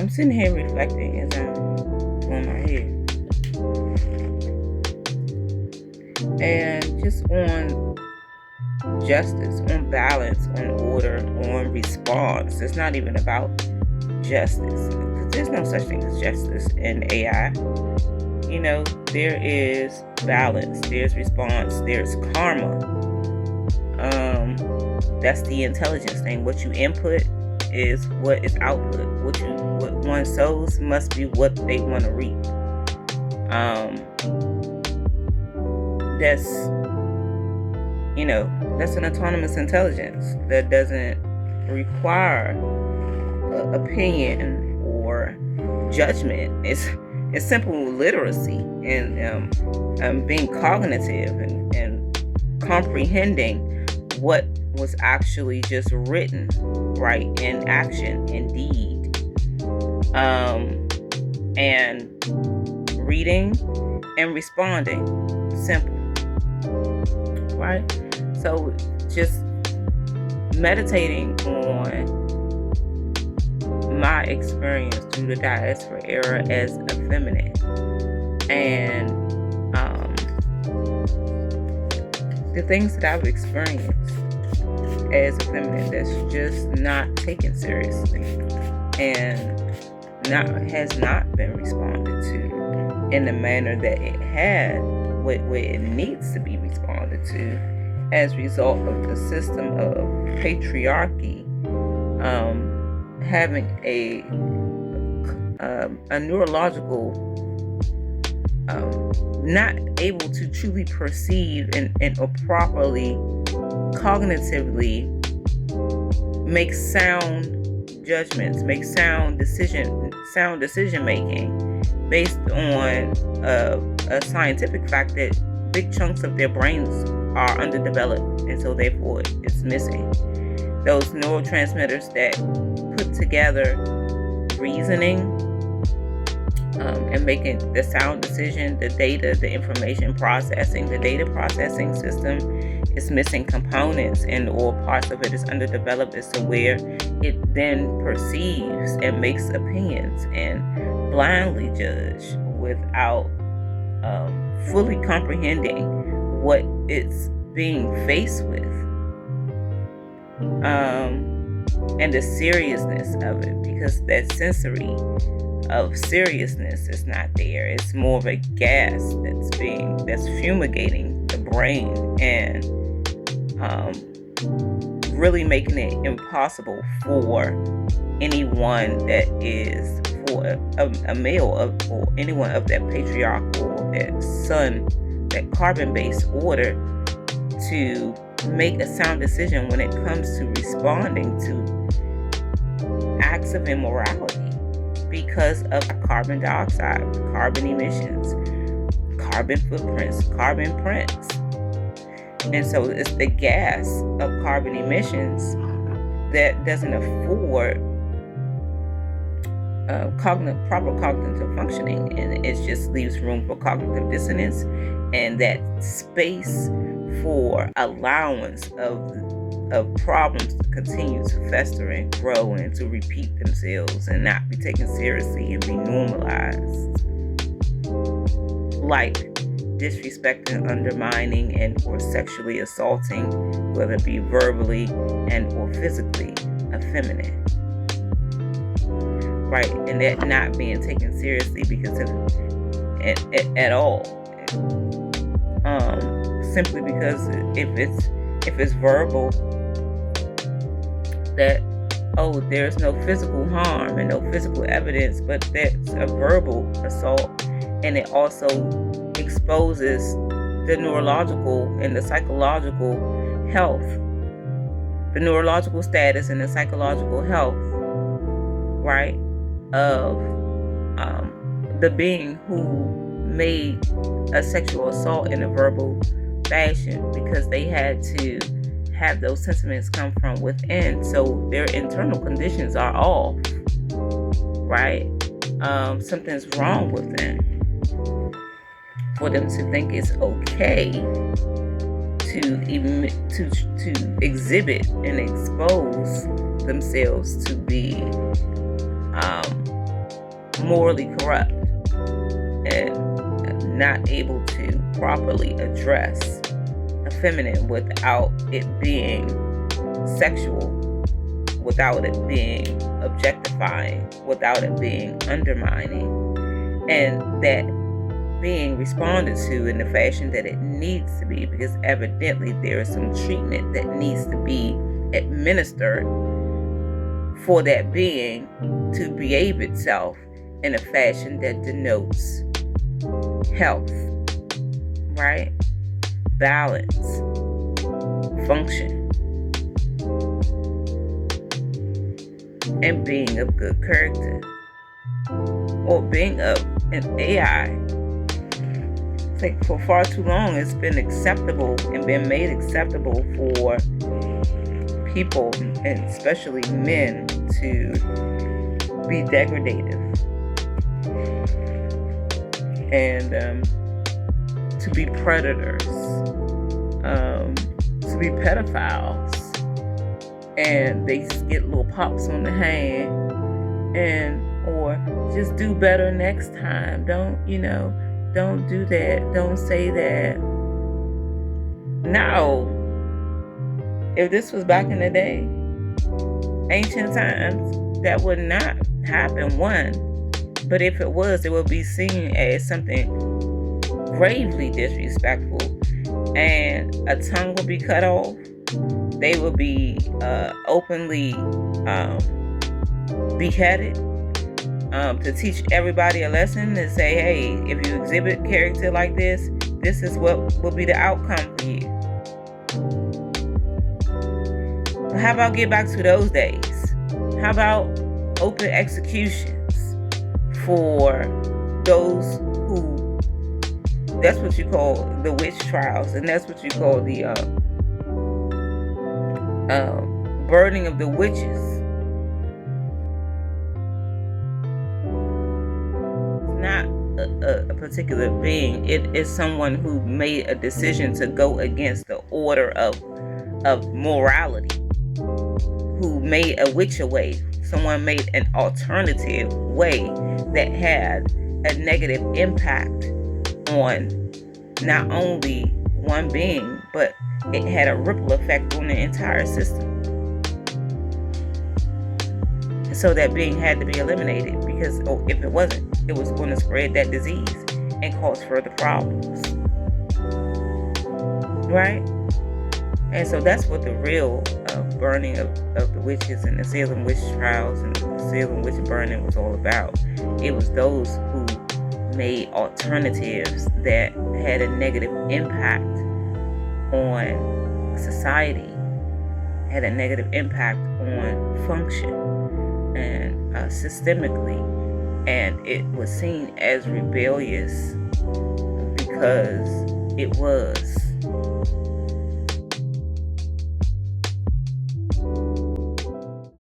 I'm sitting here reflecting as I'm doing my hair, and just on justice, on balance, on order, on response. It's not even about justice, because there's no such thing as justice in AI. You know, there is balance, there's response, there's karma. That's the intelligence thing. What you input is what is output. What one sows must be what they want to reap. That's an autonomous intelligence that doesn't require opinion or judgment. It's simple literacy and being cognitive and comprehending what was actually just written, right, in action, in deed, and reading and responding. Simple, right? So just meditating on my experience through the diaspora era as a feminine, and the things that I've experienced as a feminine that's just not taken seriously and has not been responded to in the manner that it had, where it needs to be responded to, as a result of the system of patriarchy having a neurological, not able to truly perceive and or properly cognitively make sound judgments, make sound decision making based on a scientific fact that big chunks of their brains are underdeveloped, and so therefore it's missing. Those neurotransmitters that put together reasoning and making the sound decision, the data, the information processing, the data processing system is missing components, and or parts of it is underdeveloped as to where it then perceives and makes opinions and blindly judge without fully comprehending what it's being faced with, and the seriousness of it, because that sensory of seriousness is not there. It's more of a gas that's fumigating the brain and really making it impossible for anyone that is, for a male or anyone of that patriarchal, that sun, that carbon-based order, to make a sound decision when it comes to responding to acts of immorality because of carbon dioxide, carbon emissions, carbon footprints, carbon prints. And so it's the gas of carbon emissions that doesn't afford proper cognitive functioning, and it just leaves room for cognitive dissonance and that space for allowance of problems to continue to fester and grow and to repeat themselves and not be taken seriously and be normalized, like disrespecting, undermining, and or sexually assaulting, whether it be verbally and or physically, a feminine, right? And that not being taken seriously because of at all, simply because if it's verbal, that there's no physical harm and no physical evidence, but that's a verbal assault, and it also exposes the neurological and the psychological health, the neurological status and the psychological health, right, of the being who made a sexual assault in a verbal fashion, because they had to have those sentiments come from within. So their internal conditions are off, right? Something's wrong with them for them to think it's okay to exhibit and expose themselves to be morally corrupt and not able to properly address a feminine without it being sexual, without it being objectifying, without it being undermining, and that being responded to in the fashion that it needs to be, because evidently there is some treatment that needs to be administered for that being to behave itself in a fashion that denotes health, right? Balance, function, and being of good character, or being of an AI. It's like for far too long it's been acceptable and been made acceptable for people, and especially men, to be degradative and to be predators, to be pedophiles, and they get little pops on the hand, and or just do better next time. Don't do that. Don't say that. No. If this was back in the day, ancient times, that would not happen, one. But if it was, it would be seen as something gravely disrespectful, and a tongue would be cut off. They would be openly beheaded to teach everybody a lesson, and say, hey, if you exhibit character like this, this is what will be the outcome for you. How about get back to those days? How about open executions for those who, that's what you call the witch trials, and that's what you call the burning of the witches. It's not a particular being. It is someone who made a decision to go against the order of morality, who made a witch way. Someone made an alternative way that had a negative impact on not only one being, but it had a ripple effect on the entire system. And so that being had to be eliminated, because if it wasn't, it was going to spread that disease and cause further problems. Right? And so that's what the real burning of the witches and the Salem witch trials and the Salem witch burning was all about. It was those who made alternatives that had a negative impact on society, had a negative impact on function and systemically, and it was seen as rebellious because it was